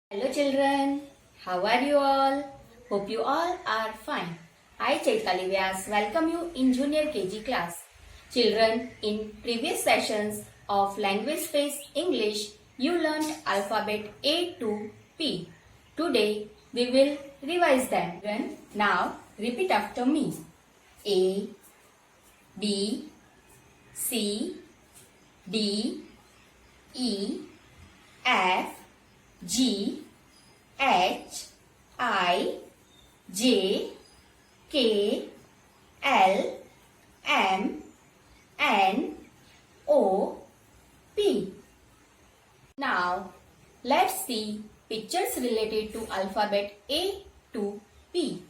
Hello children, how are you all? Hope you all are fine. I Chaitali Vyas welcome you in junior KG class. Children, in previous sessions of Language Space English, you learned alphabet A to P. Today, we will revise them. Now, repeat after me. A, B, C, D, E, F, G, H, I, J, K, L, M, N, O, P. Now, let's see pictures related to alphabet A to P.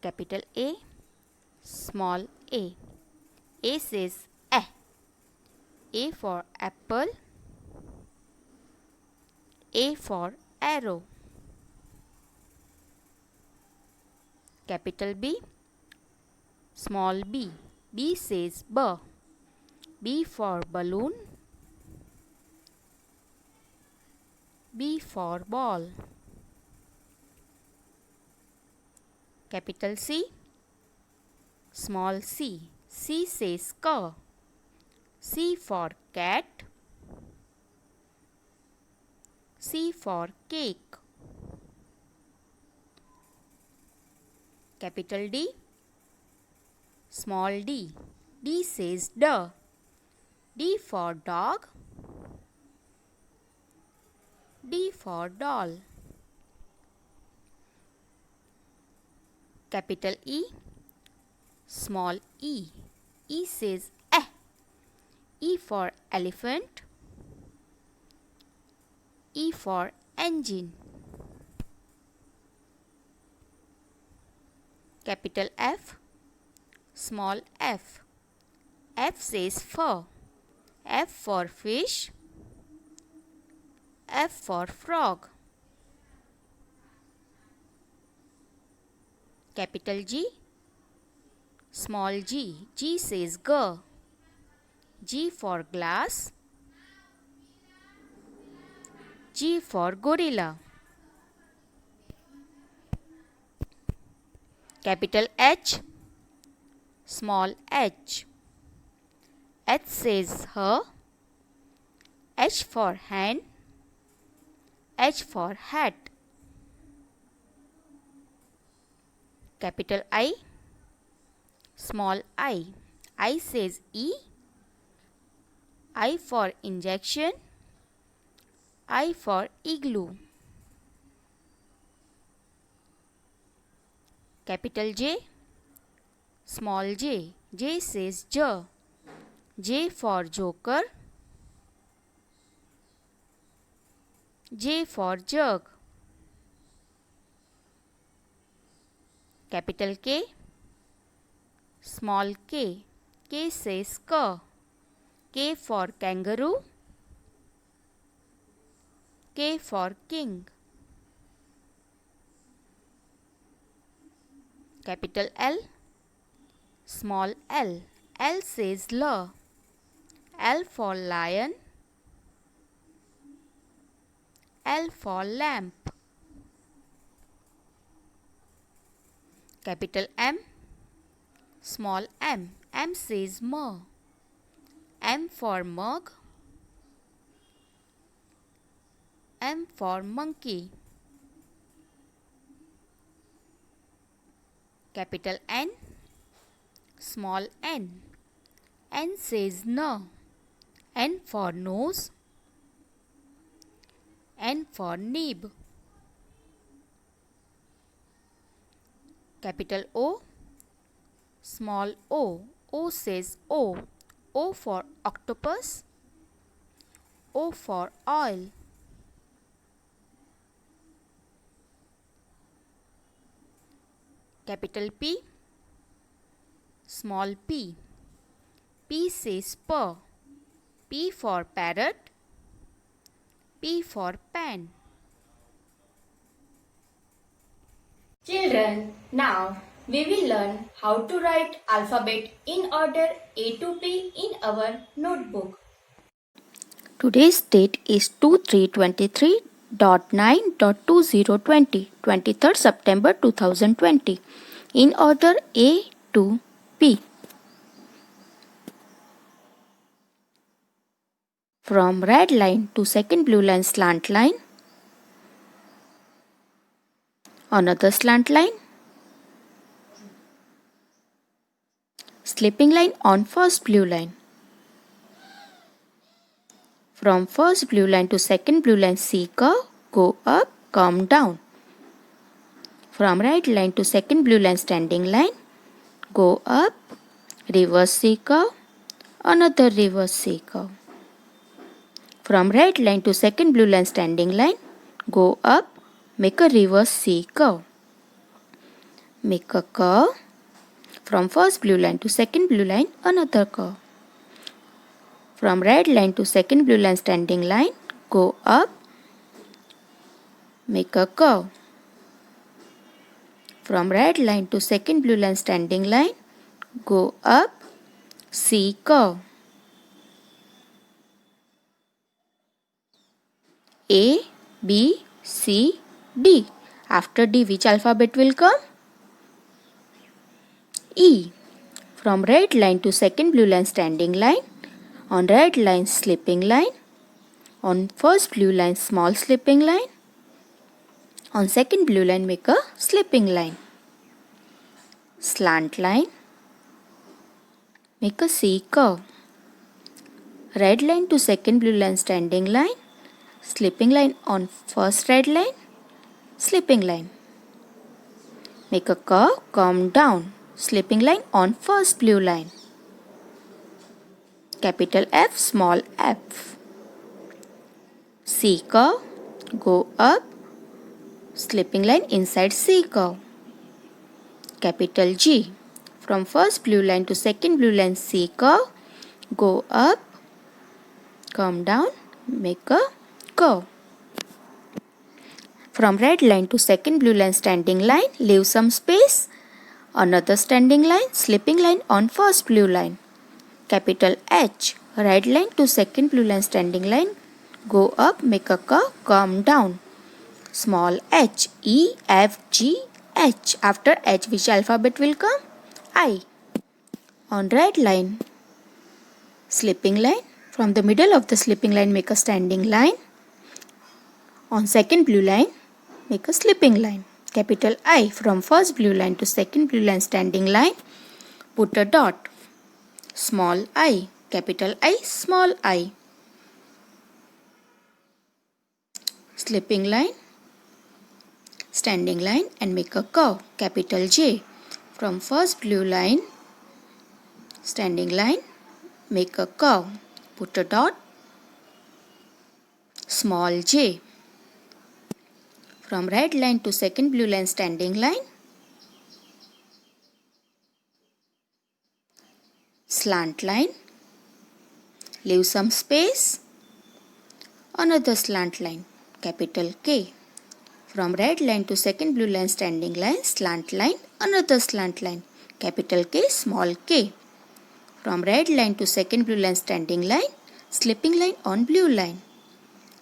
Capital A, small a. A says A. A for apple. A for arrow. Capital B, small b. B says B. B for balloon. B for ball. Capital C, small c. C says C. C for cat. C for cake. Capital D, small d. D says D. D for dog. D for doll. Capital E, small e. E says eh. E for elephant. E for engine. Capital F, small f. F says fur. F for fish. F for frog. Capital G, small g. G says G. G for glass. G for gorilla. Capital H, small h. H says her. H for hand. H for hat. Capital I, small I. I says E. I for injection. I for igloo. Capital J, small j. J says J. J for joker. J for jug. Capital K, small k. K says K. K for kangaroo. K for king. Capital L, small l. L says L. L for lion. L for lamp. Capital M, small m. M says M. M for mug. M for monkey. Capital N, small n. N says N. N for nose. N for nib. Capital O, small o. O says O. O for octopus. O for oil. Capital P, small p. P says P. P for parrot. P for pen. Children, now We will learn how to write alphabet in order A to P in our notebook. Today's date is 2323.9.2020, 23rd September 2020. In order A to P. From red line to second blue line slant line. Another slant line. Slipping line on first blue line. From first blue line to second blue line C curve, go up, come down. From right line to second blue line standing line, go up, reverse C curve, another reverse C curve. From right line to second blue line standing line, go up, make a reverse C curve. Make a curve. From first blue line to second blue line, another curve. From red line to second blue line standing line, go up, make a curve. From red line to second blue line standing line, go up, C curve. A, B, C, D. After D, which alphabet will come? E. From red line to second blue line standing line, on red line slipping line, on first blue line small slipping line, on second blue line make a slipping line. Slant line, make a C curve. Red line to second blue line standing line, slipping line on first red line, slipping line. Make a curve, come down, slipping line on first blue line. Capital F, small f. C curve, go up, slipping line inside C curve. Capital G, from first blue line to second blue line C curve, go up, come down, make a curve. From red line to second blue line standing line, leave some space. Another standing line, slipping line on first blue line. Capital H, red line to second blue line standing line, go up, make a curve, come down. Small h, E, F, G, H. After H, which alphabet will come? I. On red line, slipping line. From the middle of the slipping line, make a standing line. On second blue line, make a slipping line. Capital I. From first blue line to second blue line standing line, put a dot. Small I. Capital I, small I. Slipping line, standing line and make a curve. Capital J. From first blue line, standing line, make a curve. Put a dot. Small j. From red line to second blue line standing line, slant line, leave some space, another slant line, capital K. From red line to second blue line standing line, slant line, another slant line, capital K, small k. From red line to second blue line standing line, slipping line on blue line,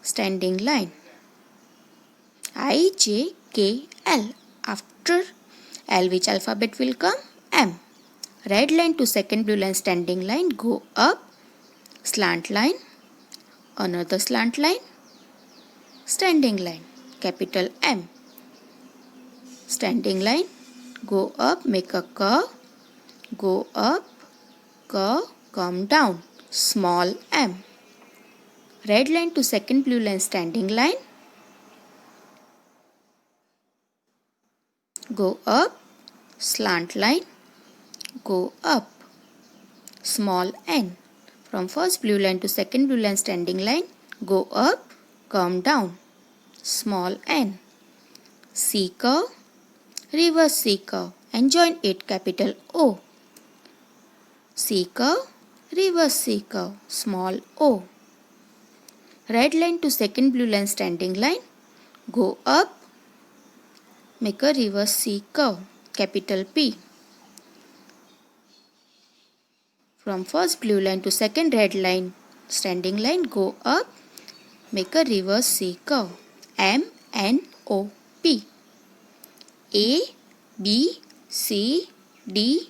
standing line. I, J, K, L. After L, which alphabet will come? M. Red line to second blue line standing line, go up, slant line, another slant line, standing line, capital M. Standing line, go up, make a curve, go up, curve, come down, small m. Red line to second blue line standing line, go up, slant line, go up, small n. From first blue line to second blue line standing line, go up, come down, small n. C curve, reverse C curve and join it, capital O. C curve, reverse C curve, small o. Red line to second blue line standing line, go up, make a reverse C curve, capital P. From first blue line to second red line, standing line, go up, make a reverse C curve. M, N, O, P. A, B, C, D,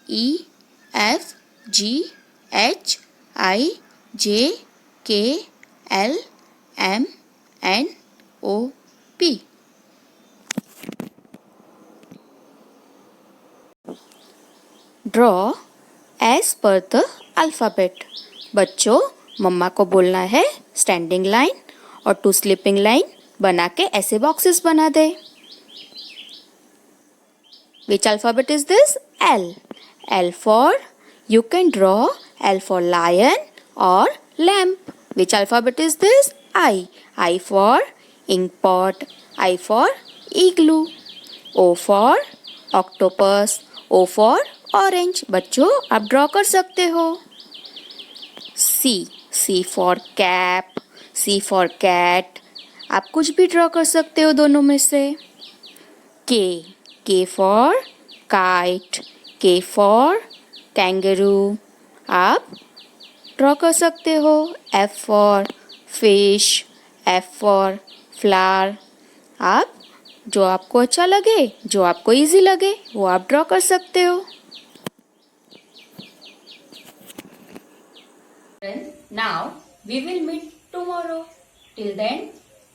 E, F, G, H, I, J, K, L, M, N, O, P. Draw as per the alphabet. बच्चों, मम्मा को बोलना है standing line और 2 sleeping line बना के ऐसे boxes बना दे. Which alphabet is this? L. L for, you can draw L for lion or lamp. Which alphabet is this? I. I for ink pot. I for igloo. O for octopus. O for orange. बच्चों, आप draw कर सकते हो. C. C for cap. C for cat. आप कुछ भी draw कर सकते हो दोनों में से. K. K for kite. K for kangaroo. आप ड्रॉ कर सकते हो. F for fish. F for flower. आप जो आपको अच्छा लगे, जो आपको इजी लगे, वो आप ड्रॉ कर सकते हो. Now we will meet tomorrow. Till then,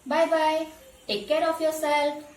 bye bye. Take care of yourself.